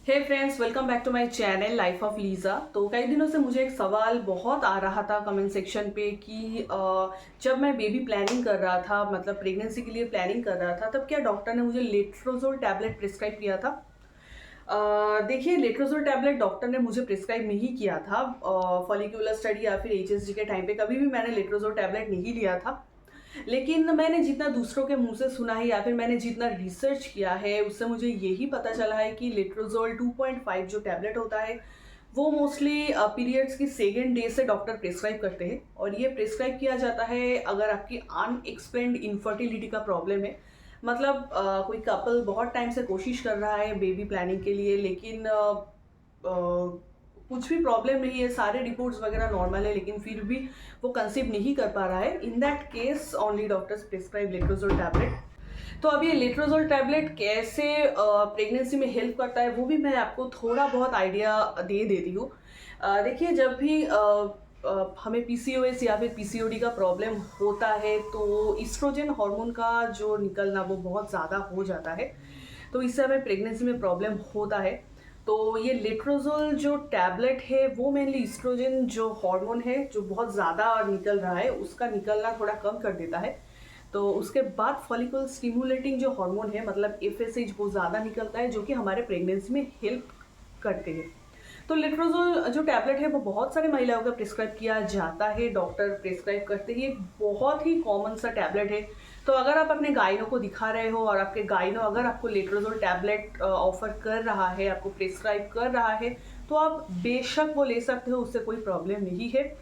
Hey friends, welcome back to my channel life of Liza. तो कई दिनों से मुझे एक सवाल बहुत आ रहा था कमेंट सेक्शन पे कि जब मैं बेबी प्लानिंग कर रहा था, मतलब प्रेगनेंसी के लिए प्लानिंग कर रहा था, तब क्या डॉक्टर ने मुझे लेट्रोजोल टैबलेट प्रिस्क्राइब किया था। देखिए, लेट्रोजोल टैबलेट डॉक्टर ने मुझे प्रिस्क्राइब नहीं किया था। फॉलिक्यूलर स्टडी या फिर एचएसजी के टाइम पे कभी भी मैंने लेट्रोजोल टैबलेट नहीं लिया था। लेकिन मैंने जितना दूसरों के मुंह से सुना है या फिर मैंने जितना रिसर्च किया है, उससे मुझे यही पता चला है कि लेट्रोजोल 2.5 जो टैबलेट होता है वो मोस्टली पीरियड्स की सेकेंड डे से डॉक्टर प्रिस्क्राइब करते हैं। और ये प्रिस्क्राइब किया जाता है अगर आपकी अनएक्सप्लेन्ड इनफर्टिलिटी का प्रॉब्लम है। मतलब कोई कपल बहुत टाइम से कोशिश कर रहा है बेबी प्लानिंग के लिए, लेकिन कुछ भी प्रॉब्लम नहीं है, सारे रिपोर्ट्स वगैरह नॉर्मल है, लेकिन फिर भी वो कंसीव नहीं कर पा रहा है। In that case only doctors prescribe letrozole tablet. तो अब ये लेट्रोजोल टैबलेट कैसे प्रेगनेंसी में हेल्प करता है वो भी मैं आपको थोड़ा बहुत आइडिया दे देती हूँ। देखिए, जब भी हमें पीसीओएस या फिर पीसीओडी का प्रॉब्लम होता है तो ईस्ट्रोजन हार्मोन का जो निकलना वो बहुत ज़्यादा हो जाता है। तो इससे हमें प्रेगनेंसी में प्रॉब्लम होता है। तो ये लेट्रोजोल जो टैबलेट है वो मेनली ईस्ट्रोजन जो हार्मोन है जो बहुत ज़्यादा निकल रहा है उसका निकलना थोड़ा कम कर देता है। तो उसके बाद फॉलिकल स्टिमुलेटिंग जो हार्मोन है, मतलब एफएसएच, वो ज़्यादा निकलता है जो कि हमारे प्रेगनेंसी में हेल्प करते हैं। तो लेट्रोजोल जो टैबलेट है वो बहुत सारे महिलाओं का प्रिस्क्राइब किया जाता है, डॉक्टर प्रिस्क्राइब करते हैं। एक बहुत ही कॉमन सा टैबलेट है। तो अगर आप अपने गाइनो को दिखा रहे हो और आपके गाइनो अगर आपको लेट्रोजोल टैबलेट ऑफर कर रहा है, आपको प्रिस्क्राइब कर रहा है, तो आप बेशक वो ले सकते हो, उससे कोई प्रॉब्लम नहीं है।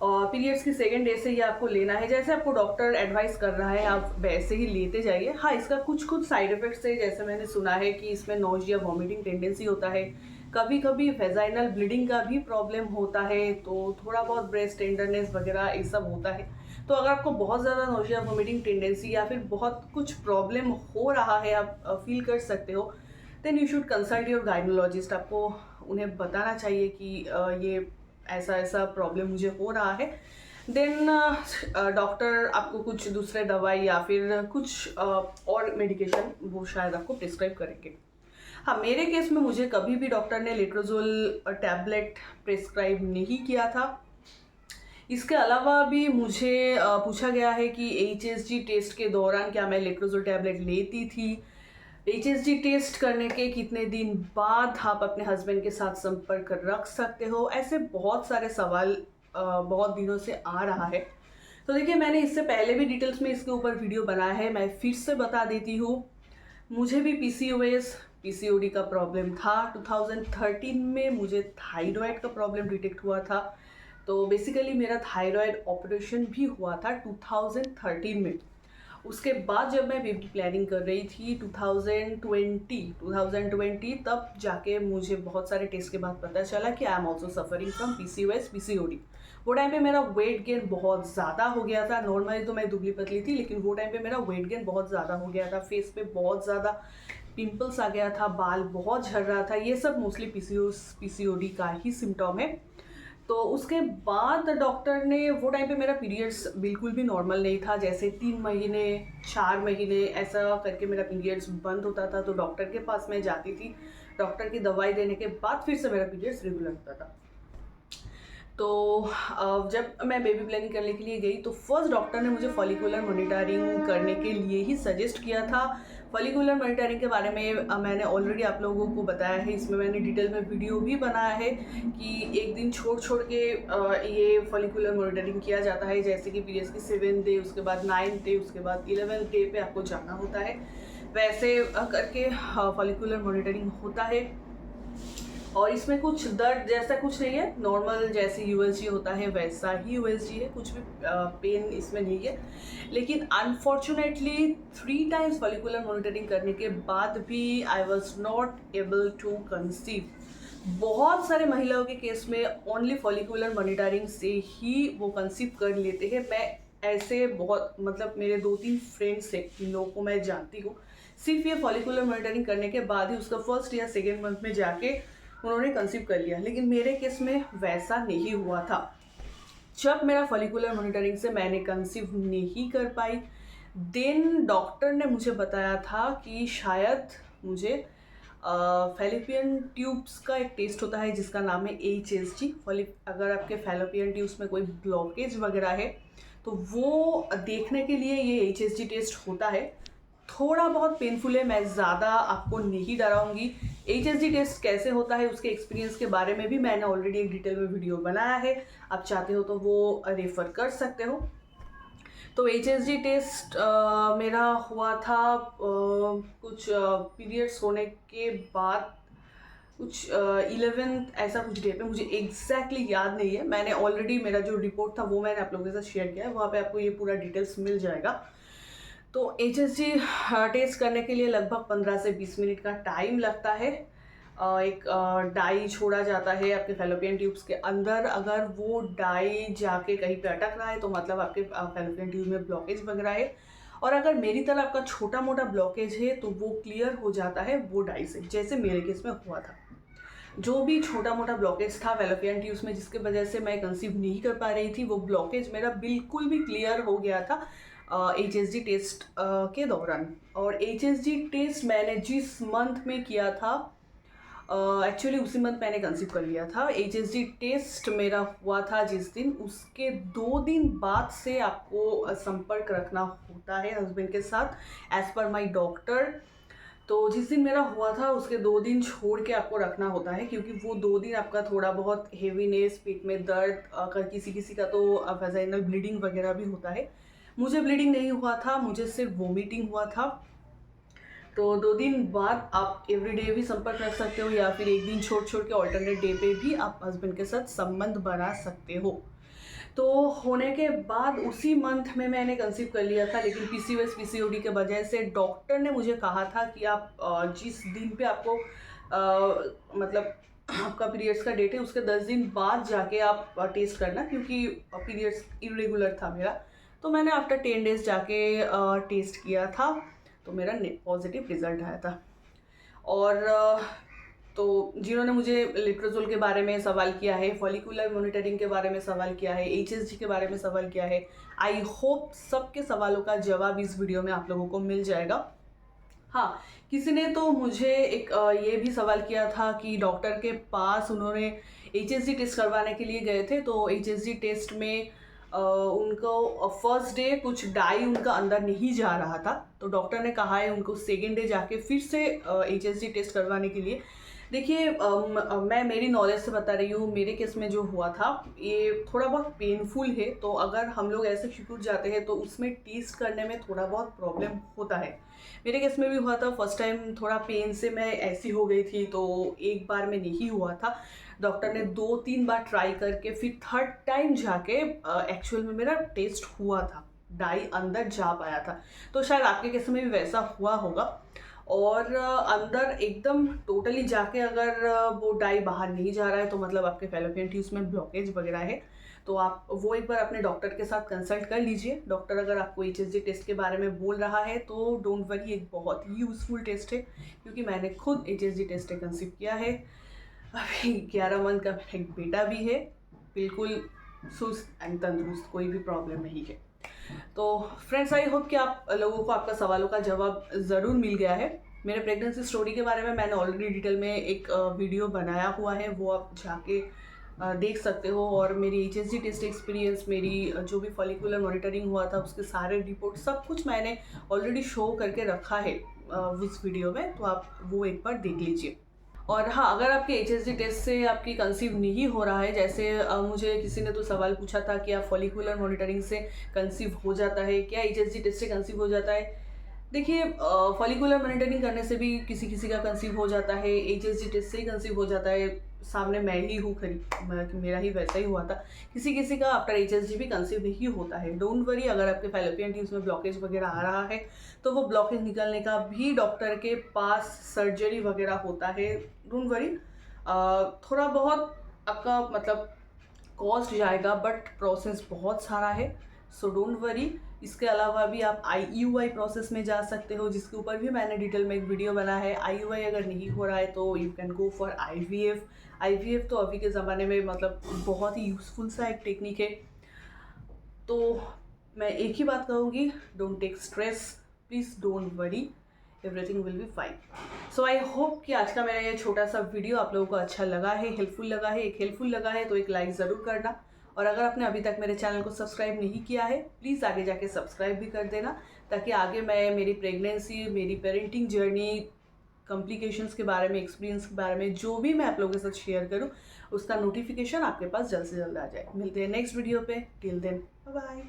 और पीरियड्स की सेकेंड डे से ये आपको लेना है, जैसे आपको डॉक्टर एडवाइस कर रहा है आप वैसे ही लेते जाइए। हाँ, इसका कुछ साइड इफेक्ट्स है, जैसे मैंने सुना है कि इसमें नोजिया, वॉमिटिंग टेंडेंसी होता है, कभी कभी वेजाइनल ब्लीडिंग का भी प्रॉब्लम होता है, तो थोड़ा बहुत ब्रेस्ट टेंडरनेस वगैरह ये सब होता है। तो अगर आपको बहुत ज़्यादा नोजिया, वॉमिटिंग टेंडेंसी या फिर बहुत कुछ प्रॉब्लम हो रहा है, आप फील कर सकते हो, then you should consult your gynaecologist. आपको उन्हें बताना चाहिए कि ये ऐसा ऐसा प्रॉब्लम मुझे हो रहा है। देन डॉक्टर आपको कुछ दूसरे दवाई या फिर कुछ और मेडिकेशन वो शायद आपको प्रिस्क्राइब करेंगे। हाँ, मेरे केस में मुझे कभी भी डॉक्टर ने लेट्रोजोल टैबलेट प्रिस्क्राइब नहीं किया था। इसके अलावा भी मुझे पूछा गया है कि एचएसजी टेस्ट के दौरान क्या मैं लेट्रोजोल टैबलेट लेती थी, एचएसजी टेस्ट करने के कितने दिन बाद आप अपने हस्बैंड के साथ संपर्क रख सकते हो। ऐसे बहुत सारे सवाल बहुत दिनों से आ रहा है। तो देखिए, मैंने इससे पहले भी डिटेल्स में इसके ऊपर वीडियो बनाया है, मैं फिर से बता देती हूँ। मुझे भी पीसीओएस, पीसीओडी का प्रॉब्लम था। 2013 में मुझे थायराइड का प्रॉब्लम डिटेक्ट हुआ था। तो बेसिकली मेरा थायराइड ऑपरेशन भी हुआ था 2013 में। उसके बाद जब मैं बेबी प्लानिंग कर रही थी 2020, तब जाके मुझे बहुत सारे टेस्ट के बाद पता चला कि I am also suffering from PCOS, PCOD. वो टाइम पे मेरा वेट गेन बहुत ज़्यादा हो गया था। नॉर्मली तो मैं दुबली पतली थी, लेकिन वो टाइम पे मेरा वेट गेन बहुत ज़्यादा हो गया था, फेस पे बहुत ज़्यादा पिंपल्स आ गया था, बाल बहुत झड़ रहा था। ये सब मोस्टली पीसीओडी का ही सिम्टम है। तो उसके बाद डॉक्टर ने, वो टाइम पे मेरा पीरियड्स बिल्कुल भी नॉर्मल नहीं था, जैसे 3 महीने 4 महीने ऐसा करके मेरा पीरियड्स बंद होता था। तो डॉक्टर के पास मैं जाती थी, डॉक्टर की दवाई देने के बाद फिर से मेरा पीरियड्स रेगुलर होता था। तो जब मैं बेबी प्लानिंग करने के लिए गई तो फर्स्ट डॉक्टर ने मुझे फॉलिकुलर मॉनिटरिंग करने के लिए ही सजेस्ट किया था। फॉलिकुलर मॉनिटरिंग के बारे में मैंने ऑलरेडी आप लोगों को बताया है, इसमें मैंने डिटेल में वीडियो भी बनाया है कि एक दिन छोड़ छोड़ के ये फॉलिकुलर मॉनिटरिंग किया जाता है। जैसे कि पीरियड्स की 7th डे, उसके बाद 9th डे, उसके बाद 11th डे पे आपको जाना होता है। वैसे करके फॉलिकुलर मॉनिटरिंग होता है। और इसमें कुछ दर्द जैसा कुछ नहीं है, नॉर्मल जैसे यूएसजी होता है वैसा ही यूएसजी है, कुछ भी पेन इसमें नहीं है। लेकिन अनफॉर्चुनेटली 3 टाइम्स फॉलिकुलर मॉनिटरिंग करने के बाद भी I was not able to conceive. बहुत सारे महिलाओं के केस में ओनली फॉलिकुलर मॉनिटरिंग से ही वो कंसीव कर लेते हैं। मैं ऐसे बहुत, मतलब मेरे 2-3 फ्रेंड्स हैं, इन लोगों को मैं जानती हूँ, सिर्फ ये फॉलिकुलर मॉनिटरिंग करने के बाद ही उसका फर्स्ट या सेकेंड मंथ में जाके उन्होंने कंसीव कर लिया। लेकिन मेरे केस में वैसा नहीं हुआ था। जब मेरा फॉलिकुलर मॉनिटरिंग से मैंने कंसीव नहीं कर पाई, देन डॉक्टर ने मुझे बताया था कि शायद मुझे फैलोपियन ट्यूब्स का एक टेस्ट होता है जिसका नाम है HSG। अगर आपके फैलोपियन ट्यूब्स में कोई ब्लॉकेज वगैरह है तो वो देखने के लिए ये HSG टेस्ट होता है। थोड़ा बहुत पेनफुल है, मैं ज़्यादा आपको नहीं डराऊंगी। HSG टेस्ट कैसे होता है उसके एक्सपीरियंस के बारे में भी मैंने ऑलरेडी एक डिटेल में वीडियो बनाया है, आप चाहते हो तो वो रेफर कर सकते हो। तो HSG टेस्ट मेरा हुआ था कुछ पीरियड्स होने के बाद, कुछ 11th ऐसा कुछ डे पे, मुझे एग्जैक्टली याद नहीं है। मैंने ऑलरेडी मेरा जो रिपोर्ट था वो मैंने आप लोगों के साथ शेयर किया है, वहाँ पे आपको ये पूरा डिटेल्स मिल जाएगा। तो HSG टेस्ट करने के लिए लगभग 15 से 20 मिनट का टाइम लगता है। एक डाई छोड़ा जाता है आपके फैलोपियन ट्यूब्स के अंदर। अगर वो डाई जाके कहीं पे अटक रहा है तो मतलब आपके फैलोपियन ट्यूब में ब्लॉकेज वगैरह है, और अगर मेरी तरह आपका छोटा मोटा ब्लॉकेज है तो वो क्लियर हो जाता है वो डाई से, जैसे मेरे केस में हुआ था। जो भी छोटा मोटा ब्लॉकेज था फैलोपियन ट्यूब्स में जिसके वजह से मैं कंसीव नहीं कर पा रही थी, वो ब्लॉकेज मेरा बिल्कुल भी क्लियर हो गया था HSG टेस्ट के दौरान। और HSG टेस्ट मैंने जिस मंथ में किया था, एक्चुअली उसी मंथ मैंने कंसीव कर लिया था। HSG टेस्ट मेरा हुआ था जिस दिन, उसके 2 दिन बाद से आपको संपर्क रखना होता है हस्बैंड के साथ एज पर माई डॉक्टर। तो जिस दिन मेरा हुआ था उसके 2 दिन छोड़ के आपको रखना होता है, क्योंकि वो 2 दिन आपका थोड़ा बहुत हेवीनेस, पेट में दर्द, अगर किसी किसी का तो वेजाइनल ब्लीडिंग वगैरह भी होता है। मुझे ब्लीडिंग नहीं हुआ था, मुझे सिर्फ वोमिटिंग हुआ था। तो 2 दिन बाद आप एवरीडे भी संपर्क रख सकते हो, या फिर एक दिन छोड़ छोड़ के ऑल्टरनेट डे पे भी आप हस्बैंड के साथ संबंध बना सकते हो। तो होने के बाद उसी मंथ में मैंने कंसीव कर लिया था, लेकिन PCOS PCOD के वजह से डॉक्टर ने मुझे कहा था कि आप जिस दिन पे आपको मतलब आपका पीरियड्स का डेट है उसके 10 दिन बाद जाके आप टेस्ट करना, क्योंकि पीरियड्स इरेगुलर था मेरा। तो मैंने आफ्टर 10 डेज जाके टेस्ट किया था, तो मेरा पॉजिटिव रिजल्ट आया था। और तो जिन्होंने मुझे लेट्रोजोल के बारे में सवाल किया है, फॉलिकुलर मॉनिटरिंग के बारे में सवाल किया है, HSG के बारे में सवाल किया है, आई होप सबके सवालों का जवाब इस वीडियो में आप लोगों को मिल जाएगा। हाँ, किसी ने तो मुझे एक ये भी सवाल किया था कि डॉक्टर के पास उन्होंने HSG टेस्ट करवाने के लिए गए थे, तो HSG टेस्ट में उनको फर्स्ट डे कुछ डाई उनका अंदर नहीं जा रहा था, तो डॉक्टर ने कहा है उनको सेकेंड डे जाके फिर से HSG टेस्ट करवाने के लिए। देखिए मैं मेरी नॉलेज से बता रही हूँ, मेरे केस में जो हुआ था ये थोड़ा बहुत पेनफुल है, तो अगर हम लोग ऐसे छूट जाते हैं तो उसमें टेस्ट करने में थोड़ा बहुत प्रॉब्लम होता है। मेरे केस में भी हुआ था, फर्स्ट टाइम थोड़ा पेन से मैं ऐसी हो गई थी, तो एक बार में नहीं हुआ था। डॉक्टर ने 2-3 बार ट्राई करके फिर थर्ड टाइम जाके एक्चुअल में मेरा टेस्ट हुआ था, डाई अंदर जा पाया था। तो शायद आपके केस में भी वैसा हुआ होगा। और अंदर एकदम टोटली जाके अगर वो डाई बाहर नहीं जा रहा है तो मतलब आपके फैलोपियन ट्यूब्स में ब्लॉकेज वगैरह है, तो आप वो एक बार अपने डॉक्टर के साथ कंसल्ट कर लीजिए। डॉक्टर अगर आपको HSG टेस्ट के बारे में बोल रहा है तो डोंट वरी, एक बहुत ही यूज़फुल टेस्ट है, क्योंकि मैंने खुद HSG टेस्ट कंसीव किया है। अभी 11 मंथ का मेरा एक बेटा भी है, बिल्कुल सुस्त एंड तंदुरुस्त, कोई भी प्रॉब्लम नहीं है। तो फ्रेंड्स, आई होप कि आप लोगों को आपका सवालों का जवाब ज़रूर मिल गया है। मेरे प्रेगनेंसी स्टोरी के बारे में मैंने ऑलरेडी डिटेल में एक वीडियो बनाया हुआ है, वो आप जाके देख सकते हो। और मेरी HSG टेस्ट एक्सपीरियंस, मेरी जो भी फॉलिकुलर मॉनिटरिंग हुआ था उसके सारे रिपोर्ट सब कुछ मैंने ऑलरेडी शो करके रखा है उस वीडियो में, तो आप वो एक बार देख लीजिए। और हाँ, अगर आपके HSG टेस्ट से आपकी कंसीव नहीं हो रहा है, जैसे मुझे किसी ने तो सवाल पूछा था कि आप फॉलिकुलर मॉनिटरिंग से कंसीव हो जाता है क्या, HSG टेस्ट से कंसीव हो जाता है। देखिए फॉलिकुलर मॉनिटरिंग करने से भी किसी किसी का कंसीव हो जाता है, HSG टेस्ट से ही कंसीव हो जाता है। सामने मैं ही हूँ मेरा ही वैसा ही हुआ था। किसी किसी का आफ्टर HSG भी कंसीव नहीं होता है। डोंट वरी, अगर आपके फैलोपियन ट्यूब्स में ब्लॉकेज वगैरह आ रहा है तो वो ब्लॉकेज निकलने का भी डॉक्टर के पास सर्जरी वगैरह होता है। डोंट वरी, थोड़ा बहुत आपका मतलब कॉस्ट जाएगा, बट प्रोसेस बहुत सारा है, सो डोंट वरी। इसके अलावा भी आप IUI प्रोसेस में जा सकते हो, जिसके ऊपर भी मैंने डिटेल में एक वीडियो बना है। IUI अगर नहीं हो रहा है तो you can go for IVF तो अभी के ज़माने में मतलब बहुत ही यूज़फुल सा एक टेक्निक है। तो मैं एक ही बात कहूँगी, don't take stress, please don't worry. Everything will be fine. So I hope कि आज का मेरा ये छोटा सा वीडियो आप लोगों को अच्छा लगा है, हेल्पफुल लगा है। एक हेल्पफुल लगा है तो एक लाइक ज़रूर करना, और अगर आपने अभी तक मेरे चैनल को सब्सक्राइब नहीं किया है प्लीज़ आगे जाके सब्सक्राइब भी कर देना, ताकि आगे मैं मेरी प्रेगनेंसी, मेरी पेरेंटिंग जर्नी, कॉम्प्लिकेशंस के बारे में, एक्सपीरियंस के बारे में जो भी मैं आप लोगों के साथ शेयर करूं उसका नोटिफिकेशन आपके पास जल्द से जल्द आ जाए। मिलते हैं नेक्स्ट वीडियो पे, टिल देन बाय बाय।